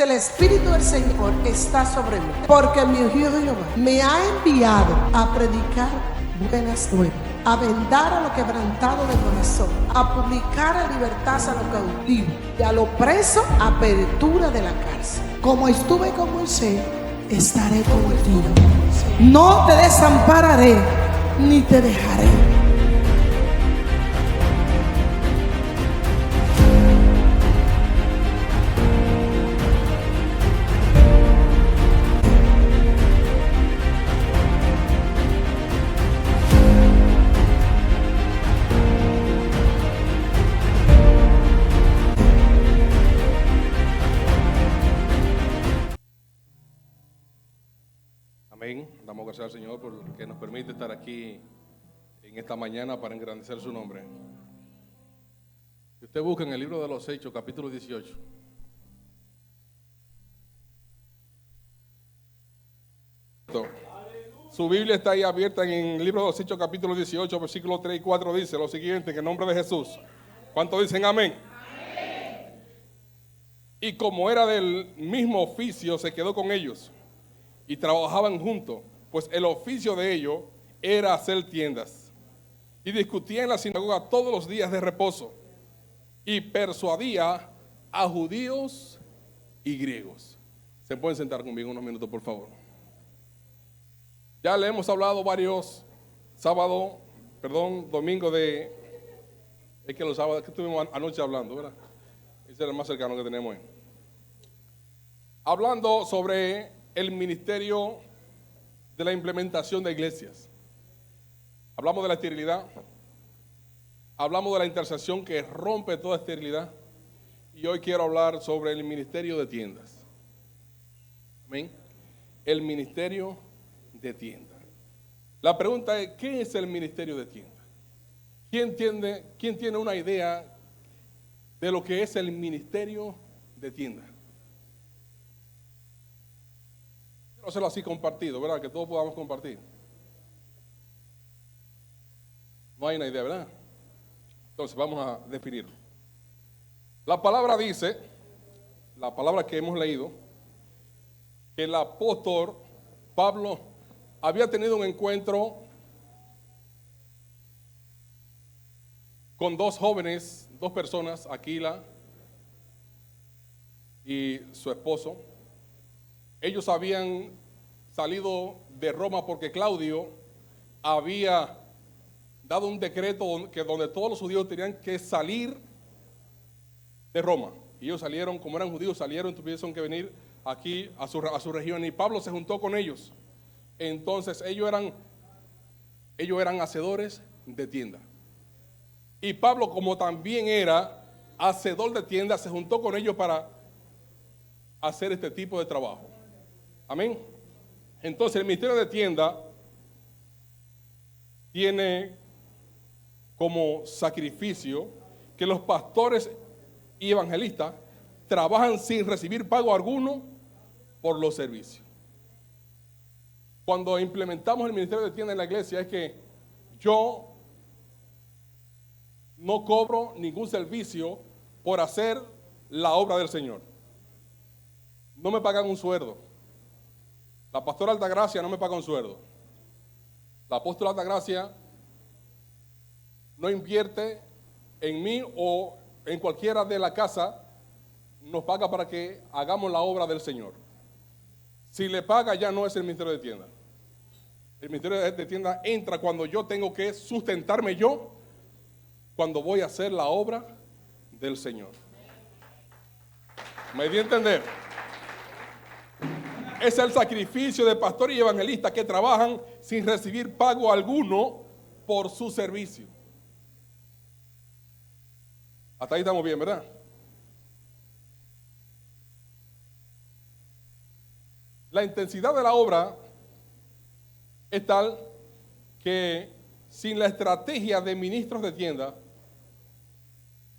El Espíritu del Señor está sobre mí, porque mi ungido Jehová me ha enviado a predicar buenas nuevas, a vendar a los quebrantados de corazón, a publicar a libertad a los cautivos y a los presos apertura de la cárcel. Como estuve con Moisés, estaré contigo. No te desampararé ni te dejaré. Amén. Damos gracias al Señor porque nos permite estar aquí en esta mañana para engrandecer su nombre. Si usted busca en el libro de los Hechos, capítulo 18. Su Biblia está ahí abierta en el libro de los Hechos, capítulo 18, versículos 3 y 4. Dice lo siguiente, en el nombre de Jesús. ¿Cuántos dicen amén? Amén. Y como era del mismo oficio, se quedó con ellos. Y trabajaban juntos, pues el oficio de ellos era hacer tiendas. Y discutía en la sinagoga todos los días de reposo. Y persuadía a judíos y griegos. ¿Se pueden sentar conmigo unos minutos, por favor? Ya le hemos hablado varios domingos de... Es que los sábados que estuvimos anoche hablando, ¿verdad? Ese era el más cercano que tenemos hoy. Hablando sobre el ministerio de la implementación de iglesias. Hablamos de la esterilidad, hablamos de la intercesión que rompe toda esterilidad, y hoy quiero hablar sobre el ministerio de tiendas. Amén. El ministerio de tiendas. La pregunta es, ¿qué es el ministerio de tiendas? ¿Quién tiene una idea de lo que es el ministerio de tiendas? Quiero hacerlo así compartido, ¿verdad? Que todos podamos compartir. No hay una idea, ¿verdad? Entonces vamos a definirlo. La palabra dice, la palabra que hemos leído, que el apóstol Pablo había tenido un encuentro con dos jóvenes, dos personas, Aquila y su esposo. Ellos habían salido de Roma porque Claudio había dado un decreto donde todos los judíos tenían que salir de Roma. Y ellos salieron, como eran judíos, tuvieron que venir aquí a su región. Y Pablo se juntó con ellos. Entonces ellos eran hacedores de tiendas. Y Pablo, como también era hacedor de tiendas, se juntó con ellos para hacer este tipo de trabajo. Amén. Entonces el ministerio de tienda tiene como sacrificio que los pastores y evangelistas trabajan sin recibir pago alguno por los servicios. Cuando implementamos el ministerio de tienda en la iglesia es que yo no cobro ningún servicio por hacer la obra del Señor. No me pagan un sueldo. La pastora Altagracia no me paga un sueldo. La apóstola Altagracia no invierte en mí o en cualquiera de la casa, nos paga para que hagamos la obra del Señor. Si le paga, ya no es el ministerio de tienda. El ministerio de tienda entra cuando yo tengo que sustentarme yo, cuando voy a hacer la obra del Señor. ¿Me di a entender? Es el sacrificio de pastores y evangelistas que trabajan sin recibir pago alguno por su servicio. Hasta ahí estamos bien, ¿verdad? La intensidad de la obra es tal que sin la estrategia de ministros de tienda,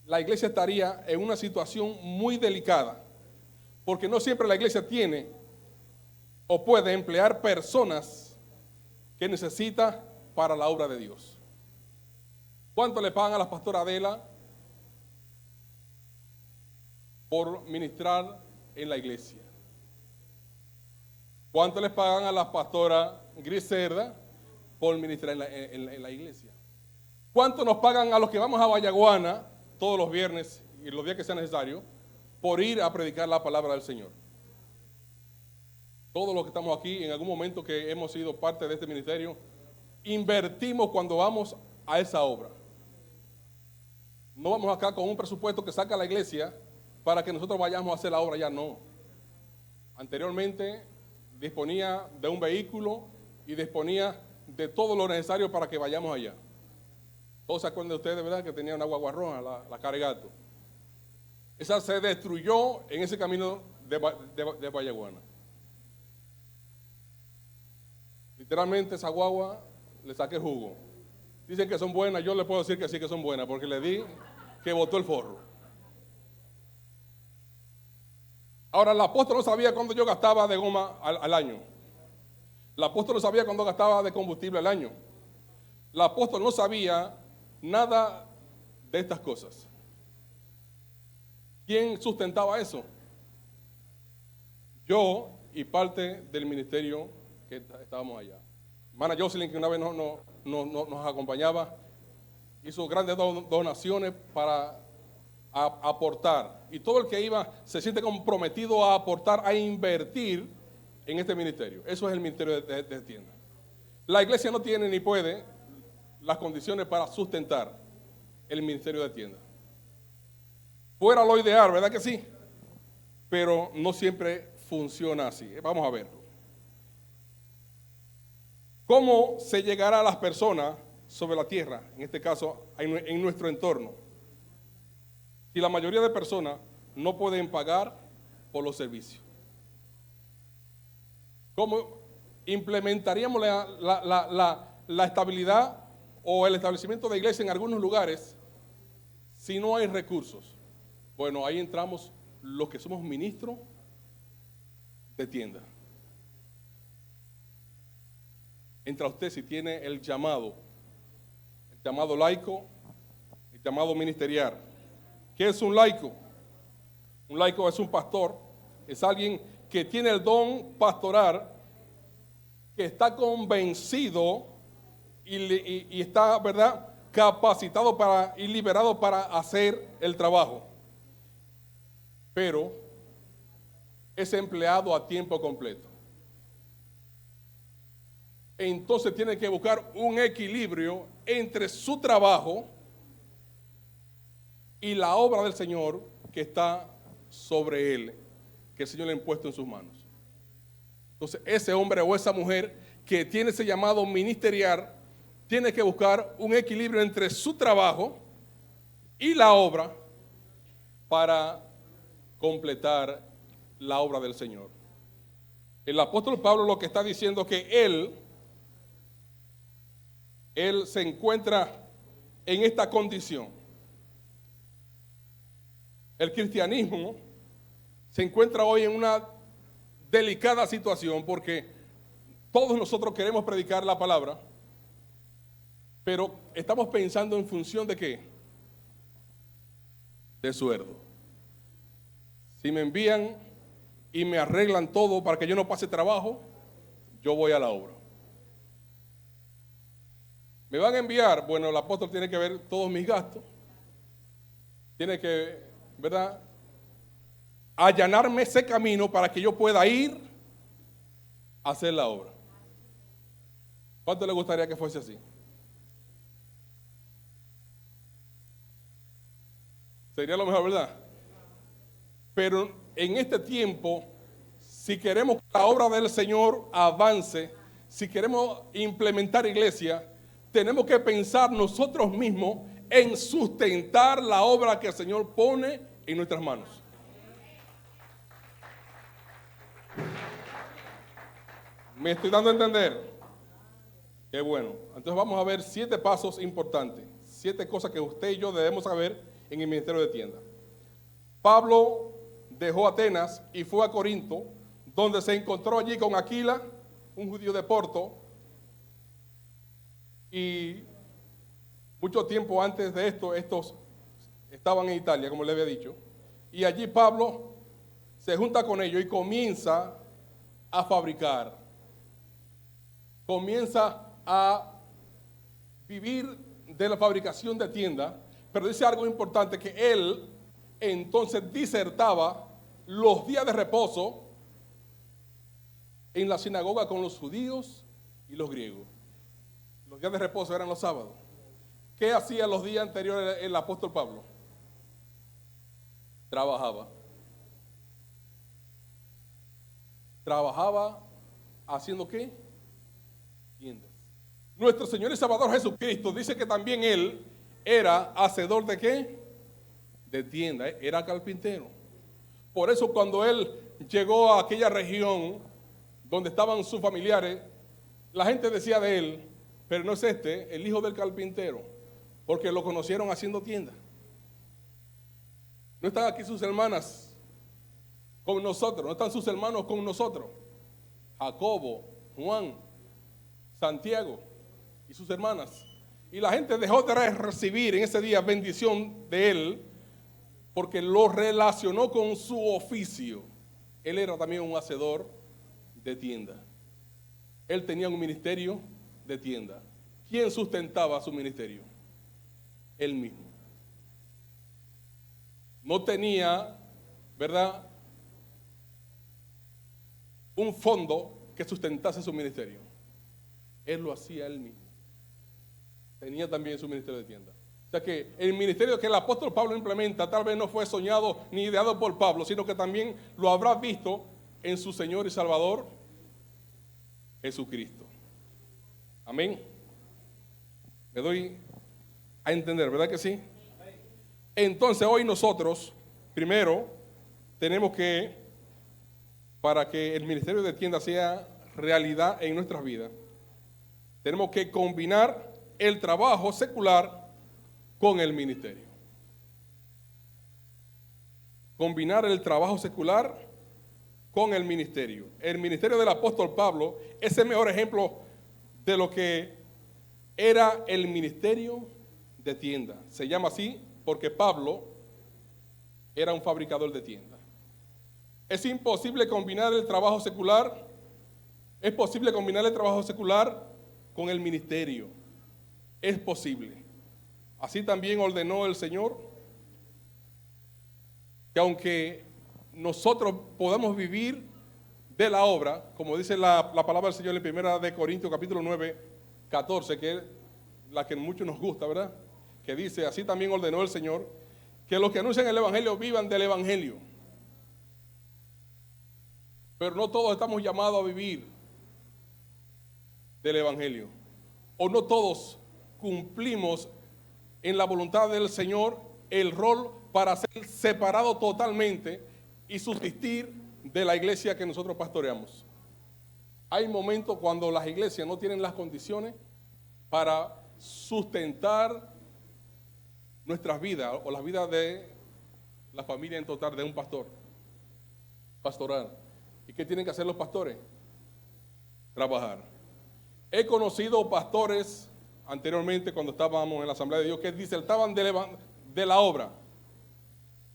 la iglesia estaría en una situación muy delicada, porque no siempre la iglesia tiene o puede emplear personas que necesita para la obra de Dios. ¿Cuánto le pagan a la pastora Adela por ministrar en la iglesia. ¿Cuánto les pagan a la pastora Griselda por ministrar en la iglesia? ¿Cuánto nos pagan a los que vamos a Vallaguana todos los viernes y los días que sea necesario por ir a predicar la palabra del Señor? Todos los que estamos aquí, en algún momento que hemos sido parte de este ministerio, invertimos cuando vamos a esa obra. No vamos acá con un presupuesto que saca la iglesia para que nosotros vayamos a hacer la obra, ya no. Anteriormente disponía de un vehículo y disponía de todo lo necesario para que vayamos allá. Todos se acuerdan de ustedes, ¿verdad? Que tenía una guagua roja, la Caregato. Esa se destruyó en ese camino de Vallaguana. Literalmente esa guagua le saqué jugo. Dicen que son buenas, yo le puedo decir que sí que son buenas, porque le di que botó el forro. Ahora, el apóstol no sabía cuándo yo gastaba de goma al año. El apóstol no sabía cuándo gastaba de combustible al año. El apóstol no sabía nada de estas cosas. ¿Quién sustentaba eso? Yo y parte del ministerio que estábamos allá. Hermana Jocelyn, que una vez nos acompañaba, hizo grandes donaciones para aportar. Y todo el que iba se siente comprometido a aportar, a invertir en este ministerio. Eso es el ministerio de tienda. La iglesia no tiene ni puede las condiciones para sustentar el ministerio de tienda. Fuera lo ideal, ¿verdad que sí? Pero no siempre funciona así. Vamos a verlo. ¿Cómo se llegará a las personas sobre la tierra, en este caso en nuestro entorno? Si la mayoría de personas no pueden pagar por los servicios. ¿Cómo implementaríamos la estabilidad o el establecimiento de iglesia en algunos lugares si no hay recursos? Bueno, ahí entramos los que somos ministros de tienda. Entra usted si tiene el llamado laico, el llamado ministerial. ¿Qué es un laico? Un laico es un pastor, es alguien que tiene el don pastoral, que está convencido y está, ¿verdad?, capacitado y liberado para hacer el trabajo. Pero es empleado a tiempo completo. Entonces tiene que buscar un equilibrio entre su trabajo y la obra del Señor que está sobre él, que el Señor le ha impuesto en sus manos. Entonces ese hombre o esa mujer que tiene ese llamado ministerial tiene que buscar un equilibrio entre su trabajo y la obra para completar la obra del Señor. El apóstol Pablo lo que está diciendo es que él se encuentra en esta condición. El cristianismo se encuentra hoy en una delicada situación porque todos nosotros queremos predicar la palabra, pero estamos pensando en función de ¿qué? De sueldo. Si me envían y me arreglan todo para que yo no pase trabajo, yo voy a la obra. Me van a enviar, bueno, el apóstol tiene que ver todos mis gastos, tiene que, ¿verdad?, allanarme ese camino para que yo pueda ir a hacer la obra. ¿Cuánto le gustaría que fuese así? Sería lo mejor, ¿verdad? Pero en este tiempo, si queremos que la obra del Señor avance, si queremos implementar iglesia, tenemos que pensar nosotros mismos en sustentar la obra que el Señor pone en nuestras manos. ¿Me estoy dando a entender? Qué bueno. Entonces vamos a ver 7 pasos importantes, 7 cosas que usted y yo debemos saber en el ministerio de tienda. Pablo dejó Atenas y fue a Corinto, donde se encontró allí con Aquila, un judío de Porto, y mucho tiempo antes de esto, estos estaban en Italia, como le había dicho, y allí Pablo se junta con ellos y comienza a fabricar. Comienza a vivir de la fabricación de tiendas, pero dice algo importante, que él entonces disertaba los días de reposo en la sinagoga con los judíos y los griegos. Los días de reposo eran los sábados. ¿Qué hacía los días anteriores el apóstol Pablo? Trabajaba. Trabajaba haciendo ¿qué? Tiendas. Nuestro Señor y Salvador Jesucristo dice que también Él era hacedor de ¿qué? De tiendas, era carpintero. Por eso cuando Él llegó a aquella región donde estaban sus familiares, la gente decía de Él, pero no es este, el hijo del carpintero, porque lo conocieron haciendo tiendas. No están aquí sus hermanas con nosotros, no están sus hermanos con nosotros. Jacobo, Juan, Santiago y sus hermanas. Y la gente dejó de recibir en ese día bendición de él porque lo relacionó con su oficio. Él era también un hacedor de tienda. Él tenía un ministerio de tienda. ¿Quién sustentaba su ministerio? Él mismo. No tenía, ¿verdad?, un fondo que sustentase su ministerio. Él lo hacía él mismo. Tenía también su ministerio de tienda. O sea que el ministerio que el apóstol Pablo implementa tal vez no fue soñado ni ideado por Pablo, sino que también lo habrá visto en su Señor y Salvador Jesucristo. Amén. Me doy a entender, ¿verdad que sí? Entonces hoy nosotros, primero, tenemos que, para que el ministerio de tienda sea realidad en nuestras vidas, tenemos que combinar el trabajo secular con el ministerio. Combinar el trabajo secular con el ministerio. El ministerio del apóstol Pablo es el mejor ejemplo de lo que era el ministerio de tienda. Se llama así porque Pablo era un fabricador de tiendas. Es imposible combinar el trabajo secular. Es posible combinar el trabajo secular con el ministerio. Es posible. Así también ordenó el Señor que aunque nosotros podamos vivir de la obra, como dice la palabra del Señor en 1 Corintios capítulo 9, 14, que es la que mucho nos gusta, ¿verdad? Que dice, así también ordenó el Señor, que los que anuncian el Evangelio vivan del Evangelio. Pero no todos estamos llamados a vivir del Evangelio. O no todos cumplimos en la voluntad del Señor el rol para ser separado totalmente y subsistir de la iglesia que nosotros pastoreamos. Hay momentos cuando las iglesias no tienen las condiciones para sustentar nuestras vidas o las vidas de la familia en total de un pastor. Pastoral. ¿Y qué tienen que hacer los pastores? Trabajar. He conocido pastores anteriormente cuando estábamos en la Asamblea de Dios que disertaban de la obra,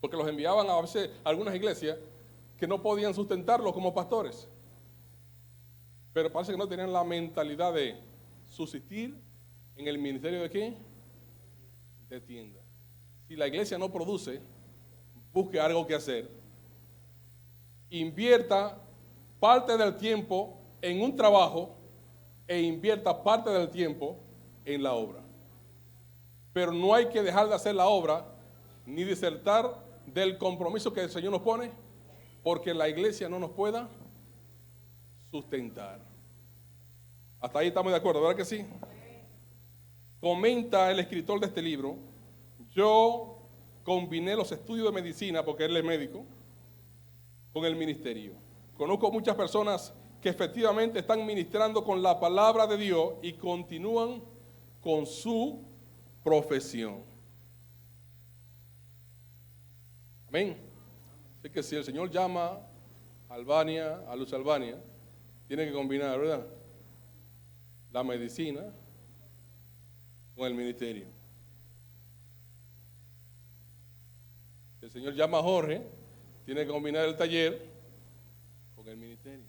porque los enviaban a veces a algunas iglesias que no podían sustentarlos como pastores, pero parece que no tenían la mentalidad de subsistir en el ministerio de ¿qué? De tienda. Si la iglesia no produce, busque algo que hacer. Invierta parte del tiempo en un trabajo e invierta parte del tiempo en la obra. Pero no hay que dejar de hacer la obra ni disertar del compromiso que el Señor nos pone, porque la iglesia no nos pueda sustentar. Hasta ahí estamos de acuerdo, ¿verdad que sí? Comenta el escritor de este libro: yo combiné los estudios de medicina, porque él es médico, con el ministerio. Conozco muchas personas que efectivamente están ministrando con la palabra de Dios y continúan con su profesión. Amén. Así que si el Señor llama a Albania, a Luz Albania, tiene que combinar, ¿verdad?, la medicina con el ministerio. Si el Señor llama a Jorge, tiene que combinar el taller con el ministerio.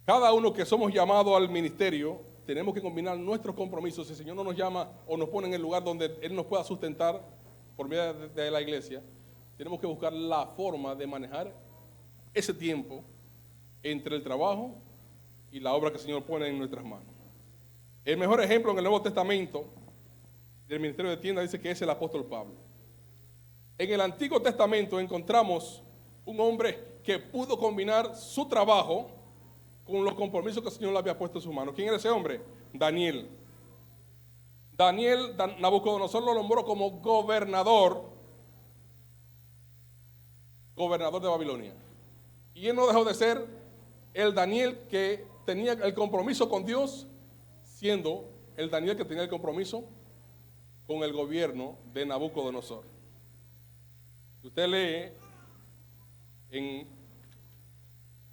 Cada uno que somos llamados al ministerio, tenemos que combinar nuestros compromisos. Si el Señor no nos llama o nos pone en el lugar donde Él nos pueda sustentar por medio de la iglesia, tenemos que buscar la forma de manejar ese tiempo entre el trabajo y la obra que el Señor pone en nuestras manos. El mejor ejemplo en el Nuevo Testamento del ministerio de tienda dice que es el apóstol Pablo. En el Antiguo Testamento encontramos un hombre que pudo combinar su trabajo con los compromisos que el Señor le había puesto en sus manos. ¿Quién era ese hombre? Daniel. Nabucodonosor lo nombró como gobernador de Babilonia. Y él no dejó de ser el Daniel que tenía el compromiso con Dios, siendo el Daniel que tenía el compromiso con el gobierno de Nabucodonosor. Si usted lee en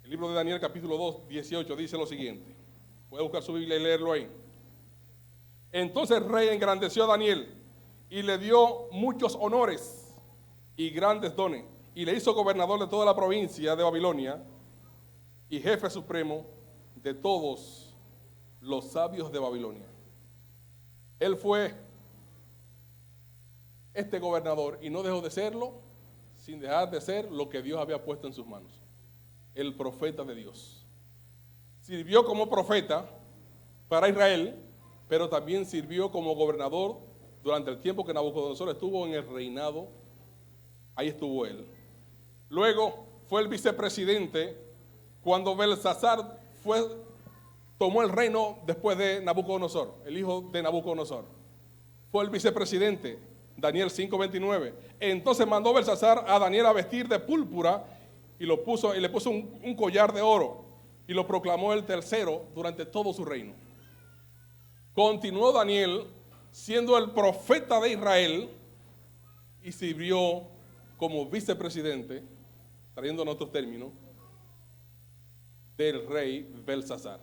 el libro de Daniel capítulo 2, 18, dice lo siguiente. Puede buscar su Biblia y leerlo ahí. Entonces el rey engrandeció a Daniel y le dio muchos honores y grandes dones, y le hizo gobernador de toda la provincia de Babilonia y jefe supremo de todos los sabios de Babilonia. Él fue este gobernador y no dejó de serlo sin dejar de ser lo que Dios había puesto en sus manos, el profeta de Dios. Sirvió como profeta para Israel, pero también sirvió como gobernador durante el tiempo que Nabucodonosor estuvo en el reinado. Ahí estuvo él. Luego fue el vicepresidente cuando Belsasar tomó el reino después de Nabucodonosor, el hijo de Nabucodonosor. Fue el vicepresidente, Daniel 5:29. Entonces mandó Belsasar a Daniel a vestir de púrpura y le puso un collar de oro y lo proclamó el tercero durante todo su reino. Continuó Daniel siendo el profeta de Israel y sirvió como vicepresidente, trayendo en otros términos, del rey Belsasar.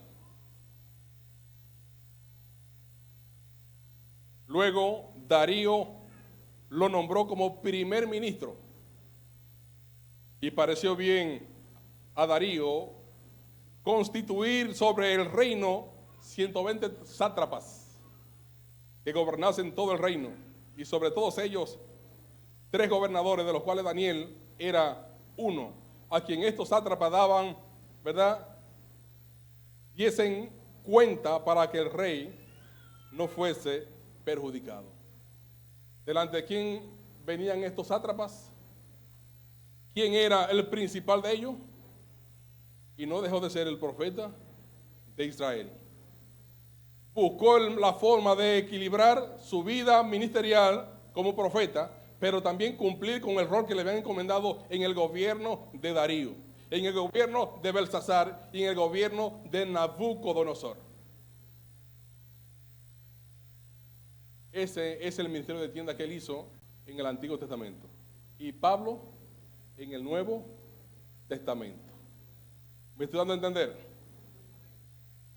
Luego Darío lo nombró como primer ministro y pareció bien a Darío constituir sobre el reino 120 sátrapas que gobernasen todo el reino, y sobre todos ellos 3 gobernadores, de los cuales Daniel era uno, a quien estos sátrapas daban, ¿verdad?, diesen cuenta para que el rey no fuese perjudicado. ¿Delante de quién venían estos sátrapas? ¿Quién era el principal de ellos? Y no dejó de ser el profeta de Israel. Buscó la forma de equilibrar su vida ministerial como profeta, pero también cumplir con el rol que le habían encomendado en el gobierno de Darío, en el gobierno de Belsasar y en el gobierno de Nabucodonosor. Ese es el ministerio de tienda que él hizo en el Antiguo Testamento. Y Pablo en el Nuevo Testamento. ¿Me estoy dando a entender?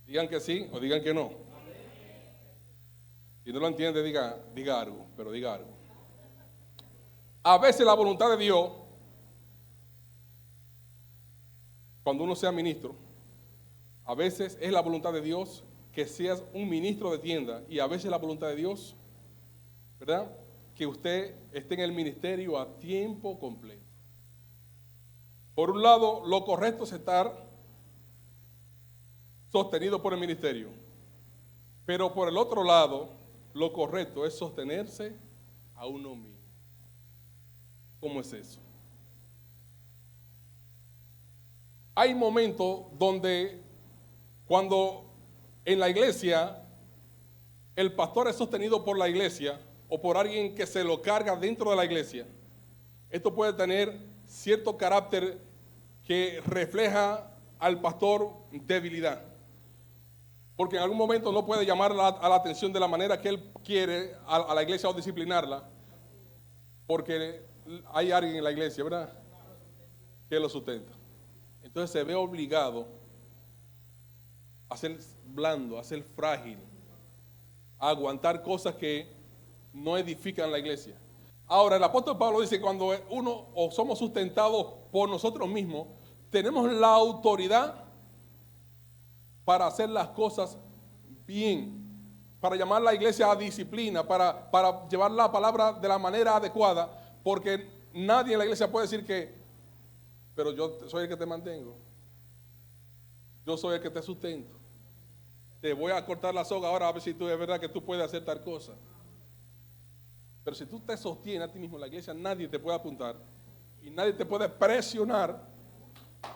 Digan que sí o digan que no. Si no lo entiende, diga algo, pero diga algo. A veces la voluntad de Dios, cuando uno sea ministro, a veces es la voluntad de Dios que seas un ministro de tienda, y a veces la voluntad de Dios, ¿verdad?, que usted esté en el ministerio a tiempo completo. Por un lado, lo correcto es estar sostenido por el ministerio, pero por el otro lado, lo correcto es sostenerse a uno mismo. ¿Cómo es eso? Hay momentos donde, cuando en la iglesia el pastor es sostenido por la iglesia o por alguien que se lo carga dentro de la iglesia, esto puede tener cierto carácter que refleja al pastor debilidad, porque en algún momento no puede llamar a la atención de la manera que él quiere a la iglesia o disciplinarla, porque hay alguien en la iglesia, ¿verdad?, que lo sustenta. Entonces se ve obligado a ser blando, a ser frágil, a aguantar cosas que no edifican la iglesia, Ahora, el apóstol Pablo dice, cuando uno o somos sustentados por nosotros mismos, tenemos la autoridad para hacer las cosas bien, para llamar a la iglesia a disciplina, para llevar la palabra de la manera adecuada, porque nadie en la iglesia puede decir que, pero yo soy el que te mantengo, yo soy el que te sustento, te voy a cortar la soga ahora a ver si tú es verdad que tú puedes hacer tal cosa. Pero si tú te sostienes a ti mismo en la iglesia, nadie te puede apuntar y nadie te puede presionar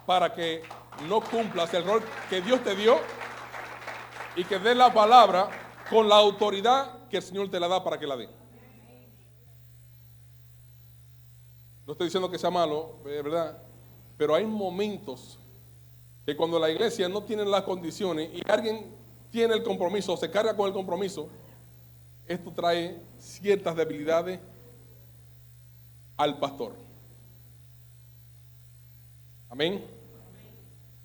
para que no cumplas el rol que Dios te dio y que des la palabra con la autoridad que el Señor te la da para que la dé. No estoy diciendo que sea malo, ¿verdad? Pero hay momentos que cuando la iglesia no tiene las condiciones y alguien tiene el compromiso, se carga con el compromiso, esto trae ciertas debilidades al pastor. Amén.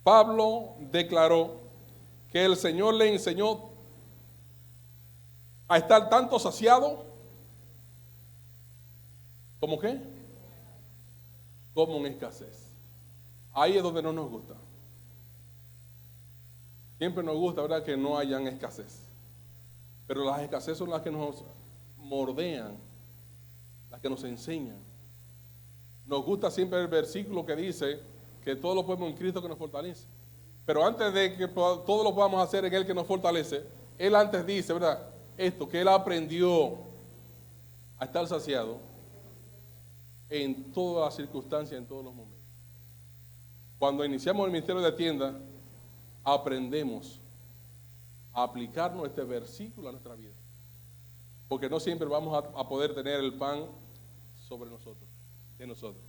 Pablo declaró que el Señor le enseñó a estar tanto saciado como ¿qué? Como en escasez. Ahí es donde no nos gusta. Siempre nos gusta, ¿verdad?, que no hayan escasez. Pero las escasez son las que nos mordean, las que nos enseñan. Nos gusta siempre el versículo que dice que todo lo podemos en Cristo que nos fortalece. Pero antes de que todo lo podamos hacer en Él que nos fortalece, Él antes dice, ¿verdad?, esto, que Él aprendió a estar saciado en todas las circunstancias, en todos los momentos. Cuando iniciamos el ministerio de tienda, aprendemos a aplicarnos este versículo a nuestra vida. Porque no siempre vamos a poder tener el pan sobre nosotros, de nosotros.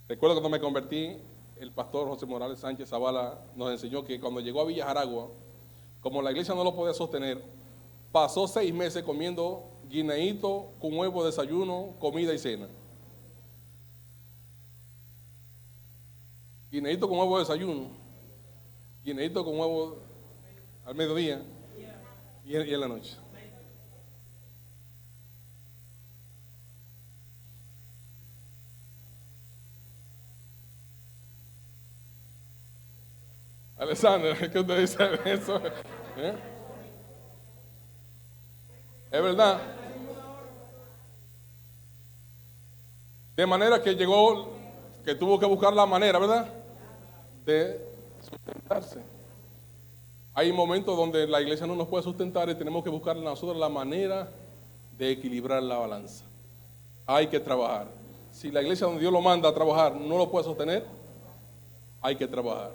Recuerdo cuando me convertí, el pastor José Morales Sánchez Zavala nos enseñó que cuando llegó a Villa Jaragua, como la iglesia no lo podía sostener, pasó 6 meses comiendo guineíto con huevo, desayuno, comida y cena. Guineíto con huevo de desayuno, guineíto con huevo al mediodía y en la noche. Alexander, ¿qué usted dice de eso? ¿Eh? Es verdad. De manera que llegó, que tuvo que buscar la manera, ¿verdad?, de sustentarse. Hay momentos donde la iglesia no nos puede sustentar y tenemos que buscar nosotros la manera de equilibrar la balanza. Hay que trabajar. Si la iglesia donde Dios lo manda a trabajar no lo puede sostener, hay que trabajar.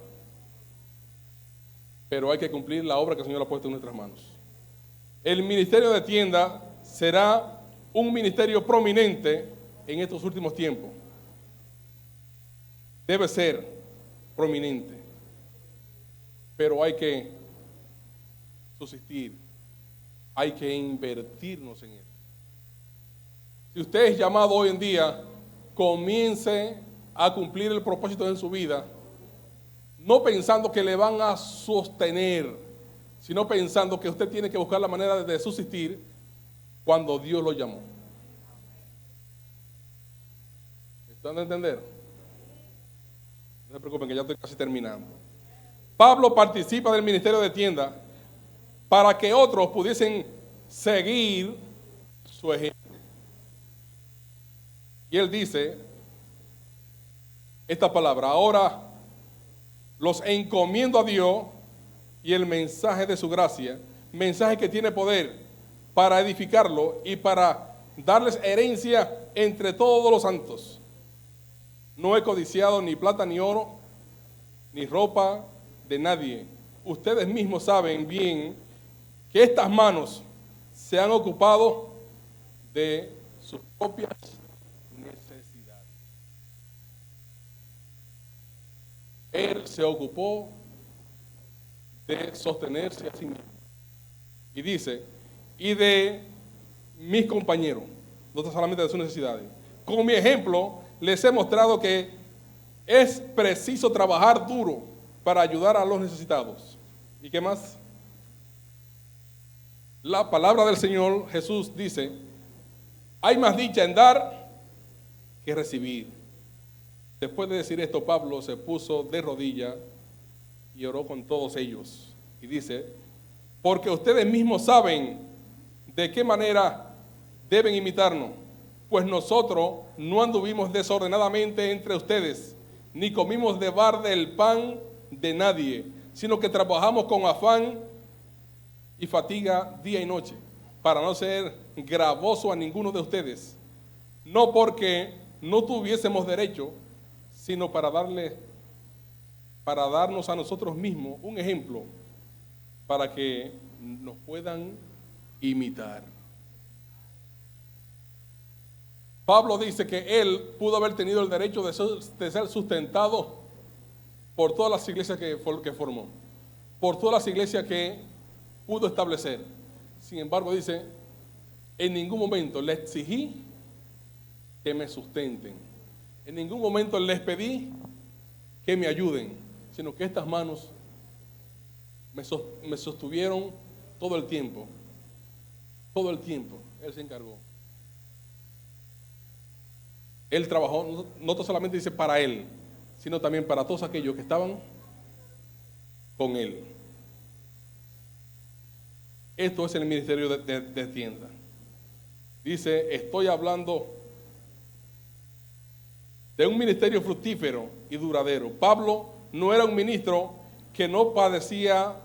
Pero hay que cumplir la obra que el Señor ha puesto en nuestras manos. El ministerio de tienda será un ministerio prominente en estos últimos tiempos. Debe ser prominente, pero hay que subsistir, hay que invertirnos en él. Si usted es llamado hoy en día, comience a cumplir el propósito en su vida, no pensando que le van a sostener, sino pensando que usted tiene que buscar la manera de subsistir cuando Dios lo llamó. ¿Están a entender? No se preocupen que ya estoy casi terminando. Pablo participa del ministerio de tienda para que otros pudiesen seguir su ejemplo. Y él dice esta palabra: ahora los encomiendo a Dios y el mensaje de su gracia, mensaje que tiene poder para edificarlo y para darles herencia entre todos los santos. No he codiciado ni plata ni oro, ni ropa de nadie. Ustedes mismos saben bien que estas manos se han ocupado de sus propias necesidades. Él se ocupó de sostenerse a sí mismo. Y dice, y de mis compañeros, no solamente de sus necesidades. Con mi ejemplo, les he mostrado que es preciso trabajar duro para ayudar a los necesitados. ¿Y qué más? La palabra del Señor Jesús dice, Hay más dicha en dar que recibir. Después de decir esto, Pablo se puso de rodillas y oró con todos ellos. Y dice, porque ustedes mismos saben de qué manera deben imitarnos, pues nosotros no anduvimos desordenadamente entre ustedes, ni comimos de balde el pan de nadie, sino que trabajamos con afán y fatiga día y noche, para no ser gravoso a ninguno de ustedes, no porque no tuviésemos derecho, sino para darnos a nosotros mismos un ejemplo para que nos puedan imitar. Pablo dice que él pudo haber tenido el derecho de ser sustentado por todas las iglesias que formó, por todas las iglesias que pudo establecer. Sin embargo, dice, en ningún momento le exigí que me sustenten. En ningún momento les pedí que me ayuden, sino que estas manos me sostuvieron todo el tiempo. Todo el tiempo, Él se encargó. Él trabajó, no solamente dice para Él, sino también para todos aquellos que estaban con Él. Esto es el ministerio de tienda. Dice, estoy hablando de un ministerio fructífero y duradero. Pablo no era un ministro que no padecía,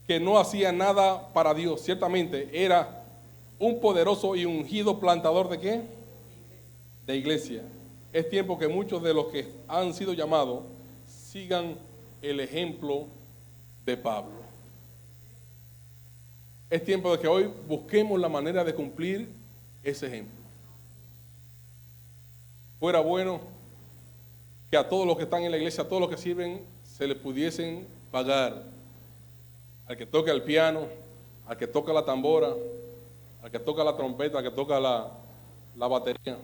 que no hacía nada para Dios. Ciertamente era un poderoso y ungido plantador ¿de qué? De iglesia. Es tiempo que muchos de los que han sido llamados sigan el ejemplo de Pablo. Es tiempo de que hoy busquemos la manera de cumplir ese ejemplo. Fuera bueno que a todos los que están en la iglesia, a todos los que sirven, se les pudiesen pagar. Al que toca el piano, al que toca la tambora, al que toca la trompeta, al que toca la batería.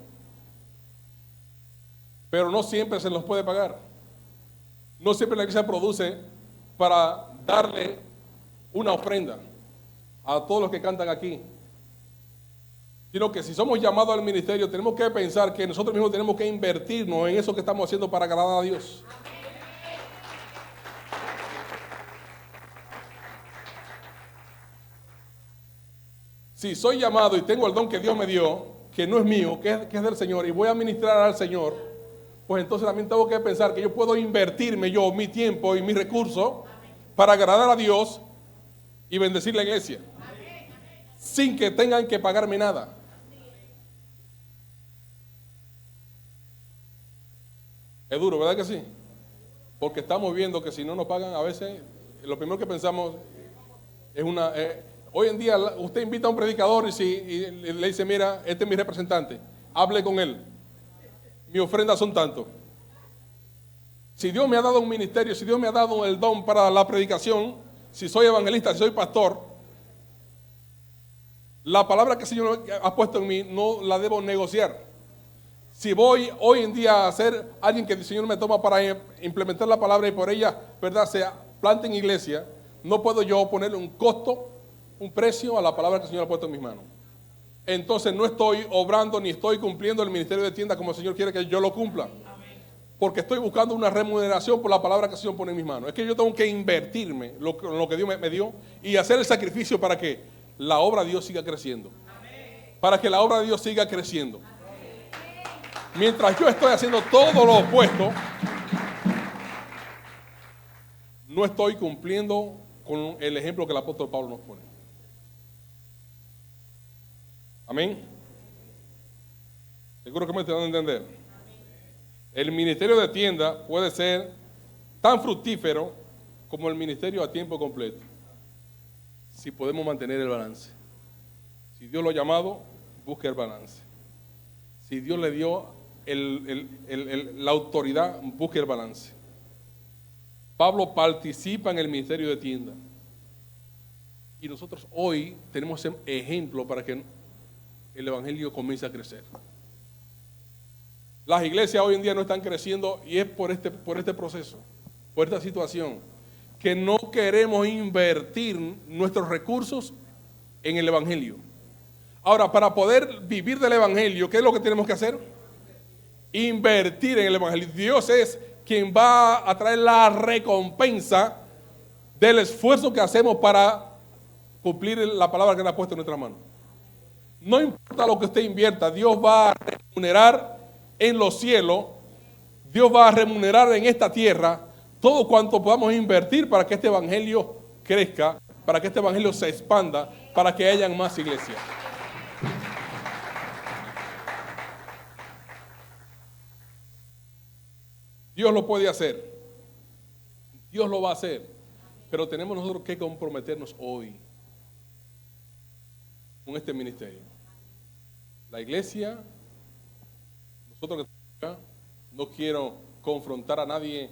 Pero no siempre se los puede pagar. No siempre la iglesia produce para darle una ofrenda a todos los que cantan aquí. Sino que si somos llamados al ministerio, tenemos que pensar que nosotros mismos tenemos que invertirnos en eso que estamos haciendo para agradar a Dios. Si soy llamado y tengo el don que Dios me dio, que no es mío, que es del Señor, y voy a ministrar al Señor, pues entonces también tengo que pensar que yo puedo invertirme yo mi tiempo y mis recursos para agradar a Dios y bendecir la iglesia, sin que tengan que pagarme nada. Es duro, ¿verdad que sí? Porque estamos viendo que si no nos pagan, a veces lo primero que pensamos es hoy en día usted invita a un predicador y le dice, mira, este es mi representante, hable con él, mi ofrenda son tanto. Si Dios me ha dado un ministerio, si Dios me ha dado el don para la predicación, si soy evangelista, si soy pastor, la palabra que el Señor ha puesto en mí no la debo negociar. Si voy hoy en día a ser alguien que el Señor me toma para implementar la palabra y por ella, ¿verdad?, se plante en iglesia, no puedo yo ponerle un costo, un precio a la palabra que el Señor ha puesto en mis manos. Entonces no estoy obrando ni estoy cumpliendo el ministerio de tienda como el Señor quiere que yo lo cumpla. Porque estoy buscando una remuneración por la palabra que el Señor pone en mis manos. Es que yo tengo que invertirme lo que Dios me dio y hacer el sacrificio para que la obra de Dios siga creciendo. Para que la obra de Dios siga creciendo. Mientras yo estoy haciendo todo lo opuesto, no estoy cumpliendo con el ejemplo que el apóstol Pablo nos pone. Amén. Seguro que me están dando a entender. El ministerio de tienda puede ser tan fructífero como el ministerio a tiempo completo, si podemos mantener el balance. Si Dios lo ha llamado, busque el balance. Si Dios le dio la autoridad, busque el balance. Pablo participa en el ministerio de tienda. Y nosotros hoy tenemos ese ejemplo para que el evangelio comience a crecer. Las iglesias hoy en día no están creciendo y es por este proceso, por esta situación, que no queremos invertir nuestros recursos en el evangelio. Ahora, para poder vivir del Evangelio, ¿qué es lo que tenemos que hacer? Invertir en el Evangelio. Dios es quien va a traer la recompensa del esfuerzo que hacemos para cumplir la palabra que Él ha puesto en nuestra mano. No importa lo que usted invierta, Dios va a remunerar en los cielos, Dios va a remunerar en esta tierra todo cuanto podamos invertir para que este Evangelio crezca, para que este Evangelio se expanda, para que hayan más iglesias. Dios lo puede hacer, Dios lo va a hacer, pero tenemos nosotros que comprometernos hoy con este ministerio. La iglesia, nosotros que estamos acá, no quiero confrontar a nadie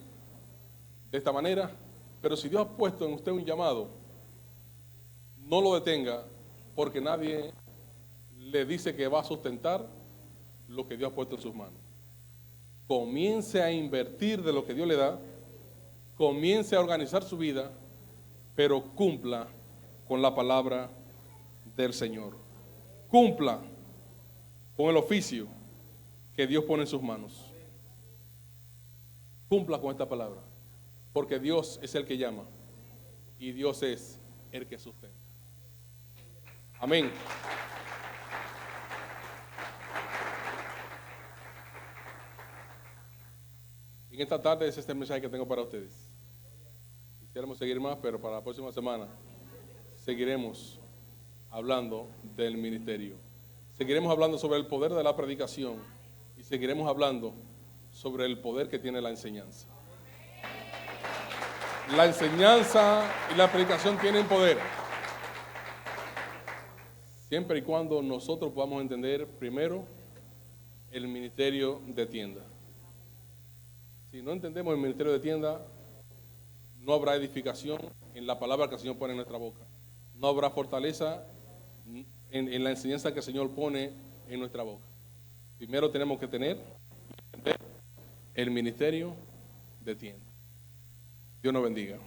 de esta manera, pero si Dios ha puesto en usted un llamado, no lo detenga, porque nadie le dice que va a sustentar lo que Dios ha puesto en sus manos. Comience a invertir de lo que Dios le da, comience a organizar su vida, pero cumpla con la palabra del Señor. Cumpla con el oficio que Dios pone en sus manos. Cumpla con esta palabra, porque Dios es el que llama y Dios es el que sustenta. Amén. En esta tarde es este mensaje que tengo para ustedes. Quisiéramos seguir más, pero para la próxima semana seguiremos hablando del ministerio. Seguiremos hablando sobre el poder de la predicación y seguiremos hablando sobre el poder que tiene la enseñanza. La enseñanza y la predicación tienen poder. Siempre y cuando nosotros podamos entender primero el ministerio de tienda. Si no entendemos el ministerio de tienda, no habrá edificación en la palabra que el Señor pone en nuestra boca. No habrá fortaleza en la enseñanza que el Señor pone en nuestra boca. Primero tenemos que entender el ministerio de tienda. Dios nos bendiga.